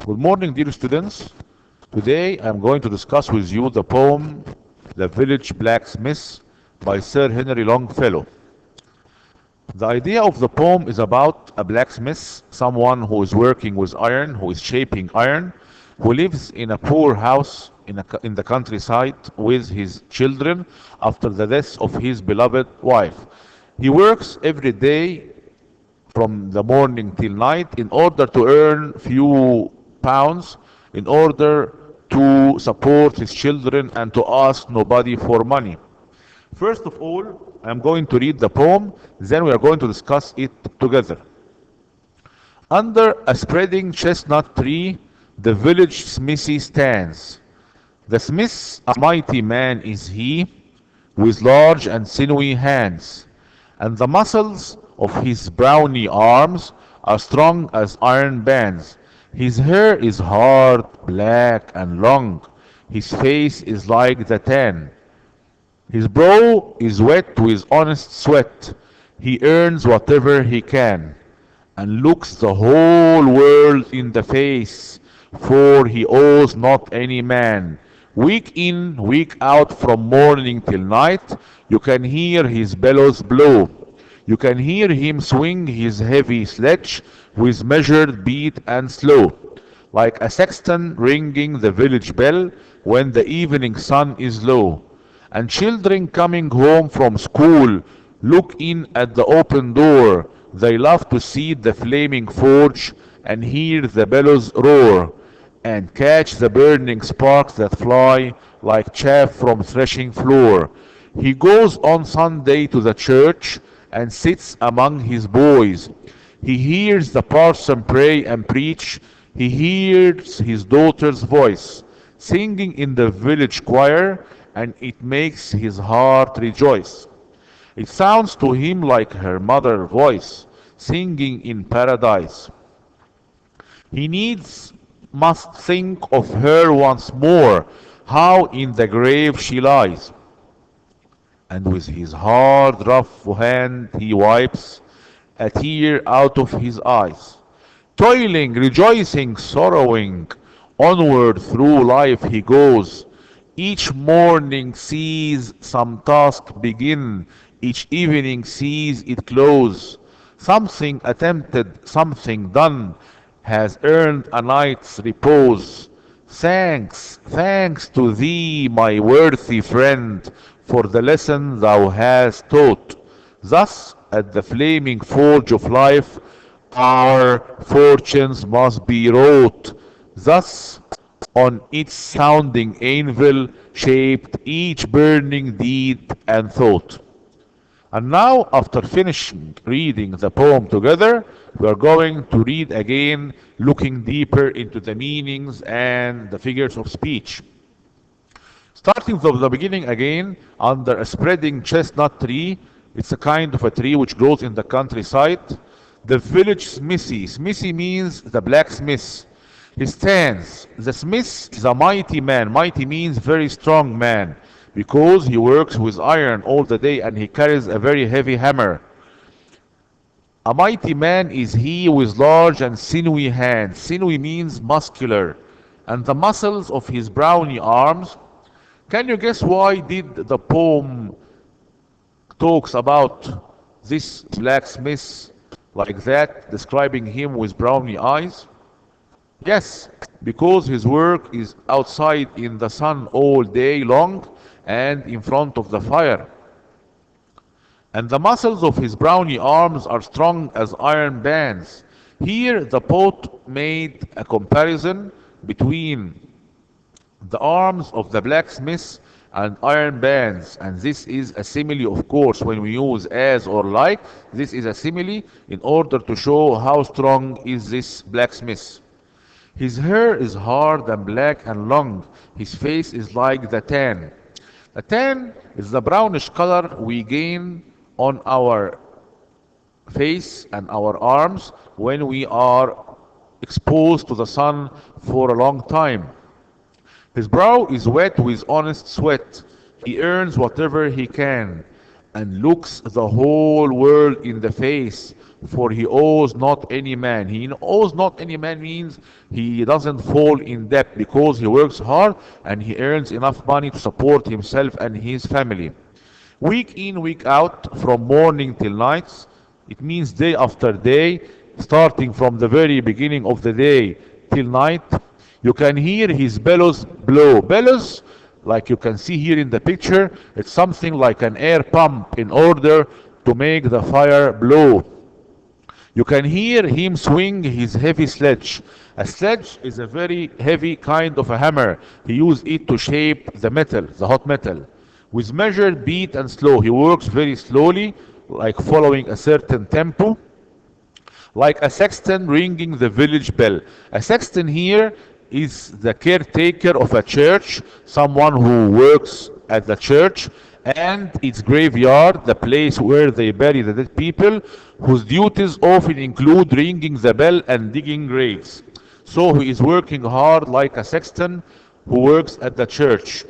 Good morning, dear students. Today I'm going to discuss with you the poem The Village Blacksmith by Sir Henry Longfellow. The idea of the poem is about a blacksmith, someone who is working with iron, who is shaping iron, who lives in a poor house in the countryside with his children after the death of his beloved wife. He works every day from the morning till night in order to earn few pounds, in order to support his children and to ask nobody for money. First of all, I'm going to read the poem, then we are going to discuss it together. Under a spreading chestnut tree, the village smithy stands. The smith, a mighty man is he, with large and sinewy hands, and the muscles of his brawny arms are strong as iron bands. His hair is hard, black, and long. His face is like the tan. His brow is wet with honest sweat. He earns whatever he can, and looks the whole world in the face, for he owes not any man. Week in, week out, from morning till night, you can hear his bellows blow. You can hear him swing his heavy sledge with measured beat and slow, like a sexton ringing the village bell when the evening sun is low. And children coming home from school look in at the open door. They love to see the flaming forge and hear the bellows roar, and catch the burning sparks that fly like chaff from threshing floor. He goes on Sunday to the church and sits among his boys. He hears the parson pray and preach. He hears his daughter's voice singing in the village choir, and it makes his heart rejoice. It sounds to him like her mother's voice singing in paradise. He needs must think of her once more, how in the grave she lies. And with his hard, rough hand he wipes a tear out of his eyes. Toiling, rejoicing, sorrowing, onward through life he goes. Each morning sees some task begin, each evening sees it close. Something attempted, something done, has earned a night's repose. Thanks, thanks to thee, my worthy friend, for the lesson thou hast taught. Thus, at the flaming forge of life, our fortunes must be wrought. Thus, on its sounding anvil, shaped each burning deed and thought. And now, after finishing reading the poem together, we are going to read again, looking deeper into the meanings and the figures of speech. Starting from the beginning again, under a spreading chestnut tree, it's a kind of a tree which grows in the countryside. The village smithy, smithy means the blacksmith. He stands. The smith is a mighty man. Mighty means very strong man, because he works with iron all the day and he carries a very heavy hammer. A mighty man is he with large and sinewy hands. Sinewy means muscular. And the muscles of his brawny arms. Can you guess why did the poem talks about this blacksmith like that, describing him with browny eyes? Yes, because his work is outside in the sun all day long and in front of the fire. And the muscles of his brawny arms are strong as iron bands. Here the poet made a comparison between the arms of the blacksmith and iron bands, and this is a simile, of course. When we use as or like, this is a simile in order to show how strong is this blacksmith. His hair is hard and black and long. His face is like the tan. The tan is the brownish color we gain on our face and our arms when we are exposed to the sun for a long time. His brow is wet with honest sweat. He earns whatever he can and looks the whole world in the face, for he owes not any man. He owes not any man means he doesn't fall in debt because he works hard and he earns enough money to support himself and his family. Week in, week out, from morning till nights. It means day after day, starting from the very beginning of the day till night. You can hear his bellows blow. Bellows, like you can see here in the picture, it's something like an air pump in order to make the fire blow. You can hear him swing his heavy sledge. A sledge is a very heavy kind of a hammer. He used it to shape the metal, the hot metal. With measured beat and slow, he works very slowly, like following a certain tempo, like a sexton ringing the village bell. A sexton here is the caretaker of a church, someone who works at the church, and its graveyard, the place where they bury the dead people, whose duties often include ringing the bell and digging graves. So he is working hard like a sexton who works at the church.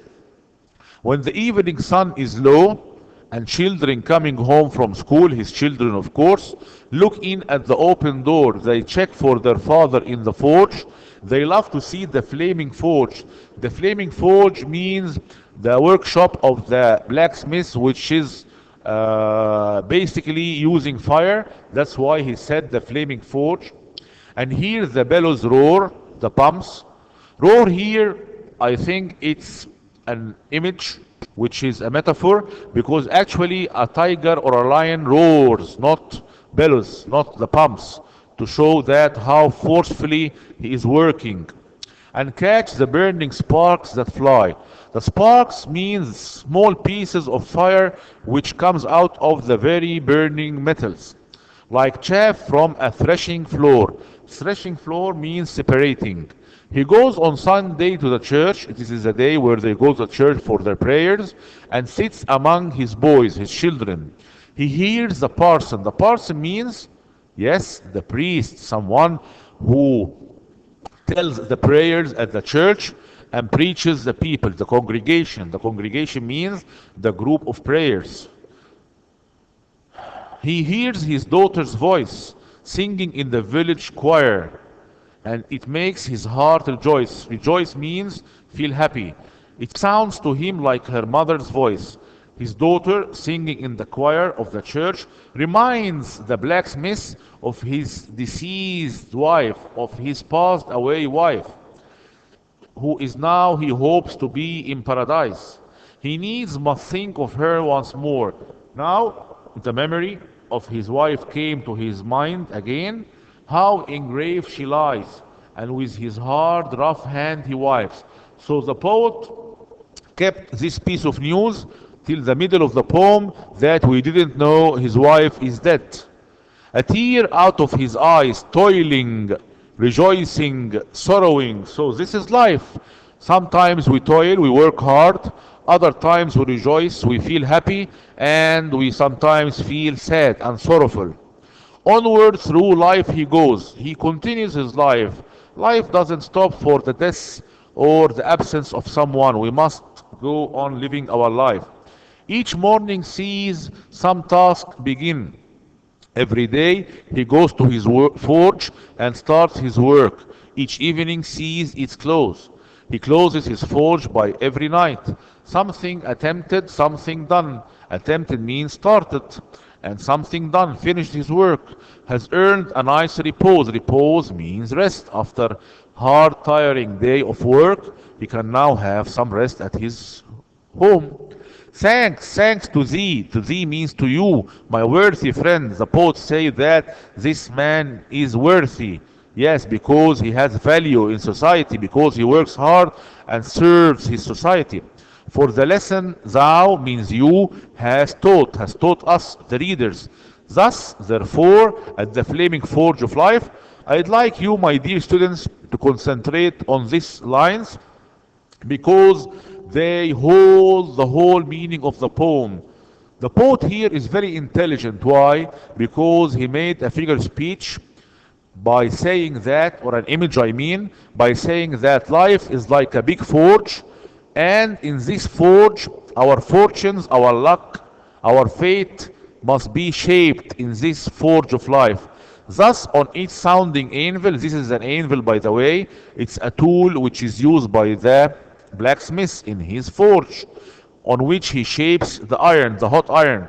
When the evening sun is low and children coming home from school, his children of course, look in at the open door. They check for their father in the forge. They love to see the flaming forge. The flaming forge means the workshop of the blacksmith, which is basically using fire. That's why he said the flaming forge. And here the bellows roar, the pumps. Roar here, I think it's an image which is a metaphor, because actually a tiger or a lion roars, not bellows, not the pumps, to show that how forcefully he is working. And catch the burning sparks that fly. The sparks means small pieces of fire which comes out of the very burning metals, like chaff from a threshing floor. Threshing floor means separating. He goes on Sunday to the church. This is the day where they go to church for their prayers, and sits among his boys, his children. He hears the parson. The parson means, yes, the priest, someone who tells the prayers at the church and preaches the people, the congregation. The congregation means the group of prayers. He hears his daughter's voice singing in the village choir, and it makes his heart rejoice. Rejoice means feel happy. It sounds to him like her mother's voice. His daughter singing in the choir of the church reminds the blacksmith of his deceased wife, of his passed away wife, who is now he hopes to be in paradise. He needs must think of her once more. Now the memory of his wife came to his mind again, how engraved she lies, and with his hard, rough hand he wipes. So the poet kept this piece of news till the middle of the poem, that we didn't know his wife is dead. A tear out of his eyes, toiling, rejoicing, sorrowing. So this is life. Sometimes we toil, we work hard. Other times we rejoice, we feel happy, and we sometimes feel sad and sorrowful. Onward through life he goes. He continues his life. Life doesn't stop for the death or the absence of someone. We must go on living our life. Each morning sees some task begin. Every day he goes to his forge and starts his work. Each evening sees its close. He closes his forge by every night. Something attempted, something done. Attempted means started. And something done, finished his work, has earned a nice repose. Repose means rest. After hard, tiring day of work, he can now have some rest at his home. Thanks to thee. To thee means to you, my worthy friend. The poets say that this man is worthy. Yes, because he has value in society, because he works hard and serves his society. For the lesson thou means you has taught us, the readers. Thus, therefore, at the flaming forge of life, I'd like you, my dear students, to concentrate on these lines, because they hold the whole meaning of the poem. The poet here is very intelligent. Why? Because he made a figure of speech by saying that, or an image I mean, by saying that life is like a big forge, and in this forge, our fortunes, our luck, our fate must be shaped in this forge of life. Thus, on each sounding anvil, this is an anvil by the way, it's a tool which is used by the blacksmith in his forge, on which he shapes the iron, the hot iron.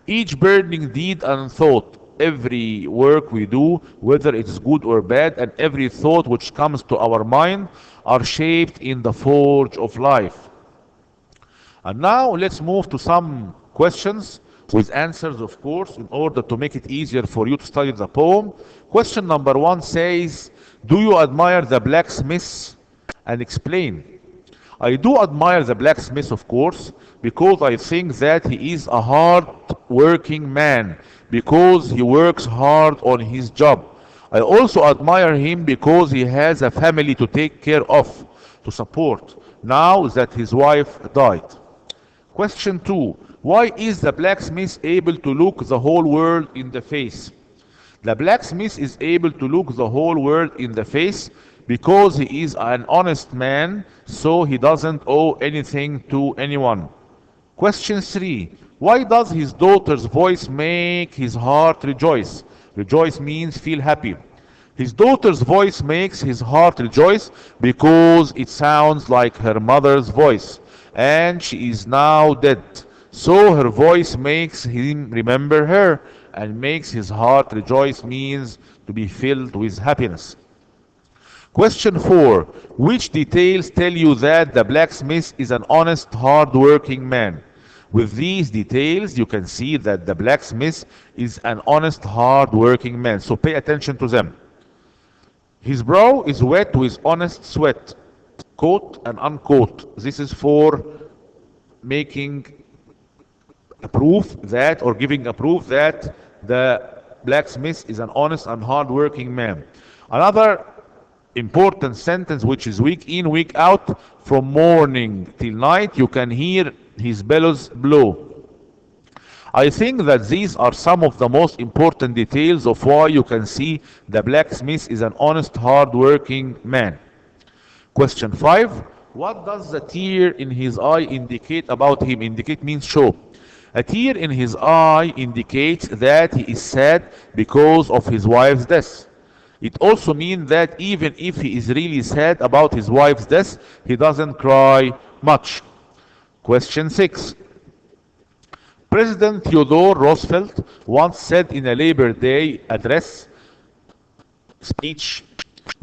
Each burning deed and thought, every work we do, whether it is good or bad, and every thought which comes to our mind, are shaped in the forge of life. And now let's move to some questions with answers, of course, in order to make it easier for you to study the poem. Question number one says, do you admire the blacksmith? And explain. I do admire the blacksmith, of course, because I think that he is a hard working man, because he works hard on his job. I also admire him because he has a family to take care of, to support, now that his wife died. Question 2. Why is the blacksmith able to look the whole world in the face? The blacksmith is able to look the whole world in the face because he is an honest man, so he doesn't owe anything to anyone. Question 3. Why does his daughter's voice make his heart rejoice? Rejoice means feel happy. His daughter's voice makes his heart rejoice because it sounds like her mother's voice, and she is now dead. So her voice makes him remember her, and makes his heart rejoice means to be filled with happiness. Question 4. Which details tell you that the blacksmith is an honest, hard-working man? With these details, you can see that the blacksmith is an honest, hard-working man. So pay attention to them. His brow is wet with honest sweat, quote and unquote. This is for making a proof that, or giving a proof that the blacksmith is an honest and hard-working man. Another important sentence which is week in, week out, from morning till night, you can hear his bellows blow. I think that these are some of the most important details of why you can see the blacksmith is an honest, hard-working man. Question 5. What does the tear in his eye indicate about him? Indicate means show. A tear in his eye indicates that he is sad because of his wife's death. It also means that even if he is really sad about his wife's death, he doesn't cry much. Question 6. President Theodore Roosevelt once said in a Labor Day address speech,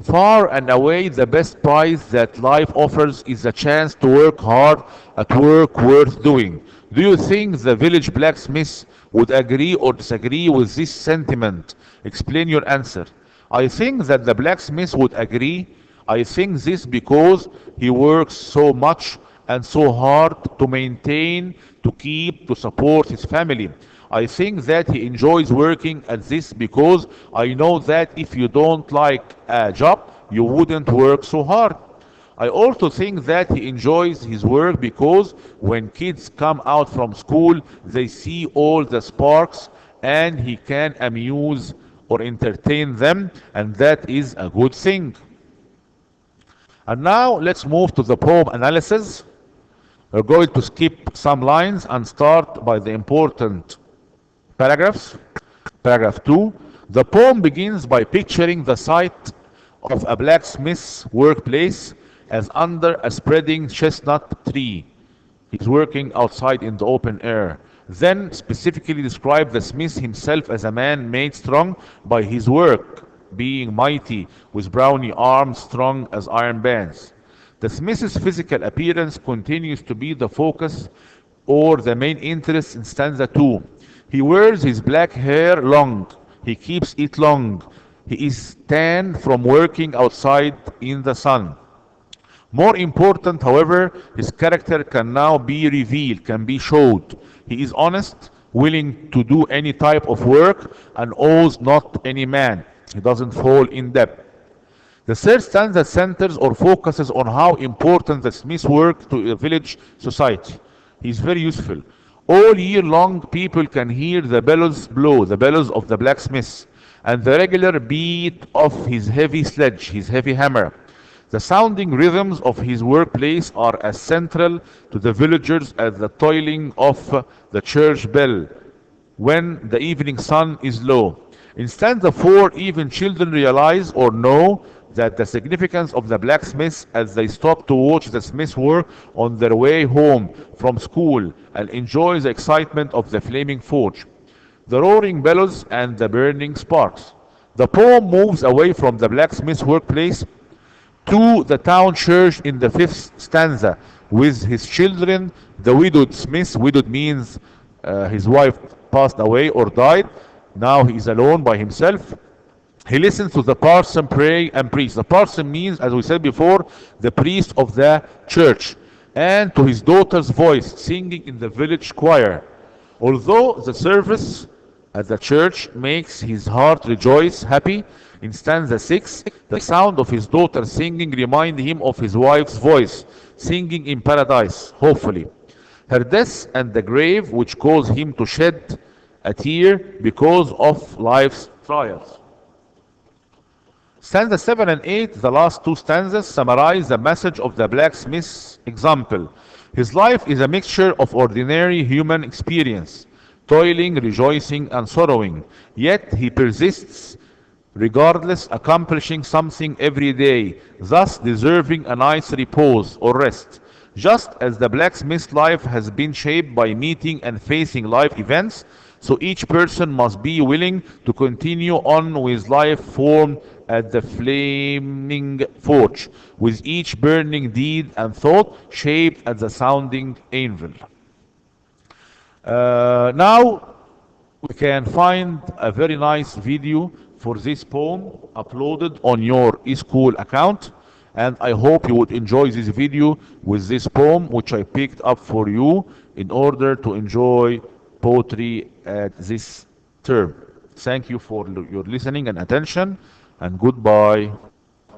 far and away the best prize that life offers is the chance to work hard at work worth doing. Do you think the village blacksmith would agree or disagree with this sentiment? Explain your answer. I think that the blacksmith would agree. I think this because he works so much and so hard to maintain, to keep, to support his family. I think that he enjoys working at this because I know that if you don't like a job, you wouldn't work so hard. I also think that he enjoys his work because when kids come out from school, they see all the sparks and he can amuse or entertain them, and that is a good thing. And now let's move to the poem analysis. We're going to skip some lines and start by the important paragraphs. Paragraph 2. The poem begins by picturing the site of a blacksmith's workplace as under a spreading chestnut tree. He's working outside in the open air. Then specifically describe the smith himself as a man made strong by his work, being mighty, with brawny arms strong as iron bands. The smith's physical appearance continues to be the focus or the main interest in stanza 2. He wears his black hair long. He keeps it long. He is tan from working outside in the sun. More important, however, his character can now be revealed, can be showed. He is honest, willing to do any type of work, and owes not any man. He doesn't fall in debt. The third stanza centers or focuses on how important the smith's work to a village society. He is very useful. All year long, people can hear the bellows blow, the bellows of the blacksmith, and the regular beat of his heavy sledge, his heavy hammer. The sounding rhythms of his workplace are as central to the villagers as the tolling of the church bell when the evening sun is low. In stanza 4, even children realize or know that the significance of the blacksmith as they stop to watch the smith work on their way home from school and enjoy the excitement of the flaming forge, the roaring bellows, and the burning sparks. The poem moves away from the blacksmith's workplace to the town church in the fifth stanza with his children, the widowed smith. Widowed means his wife passed away or died. Now he is alone by himself. He listens to the parson pray and preach. The parson means, as we said before, the priest of the church, and to his daughter's voice singing in the village choir. Although the service at the church makes his heart rejoice, happy, in stanza 6, the sound of his daughter singing reminds him of his wife's voice, singing in paradise, hopefully. Her death and the grave, which cause him to shed a tear because of life's trials. Stanza 7 and 8, the last two stanzas, summarize the message of the blacksmith's example. His life is a mixture of ordinary human experience, toiling, rejoicing, and sorrowing. Yet he persists regardless, accomplishing something every day, thus deserving a nice repose or rest. Just as the blacksmith's life has been shaped by meeting and facing life events, so each person must be willing to continue on with life formed at the flaming forge, with each burning deed and thought shaped at the sounding anvil. Now we can find a very nice video for this poem uploaded on your eSchool account, and I hope you would enjoy this video with this poem which I picked up for you in order to enjoy poetry at this term. Thank you for your listening and attention, and goodbye.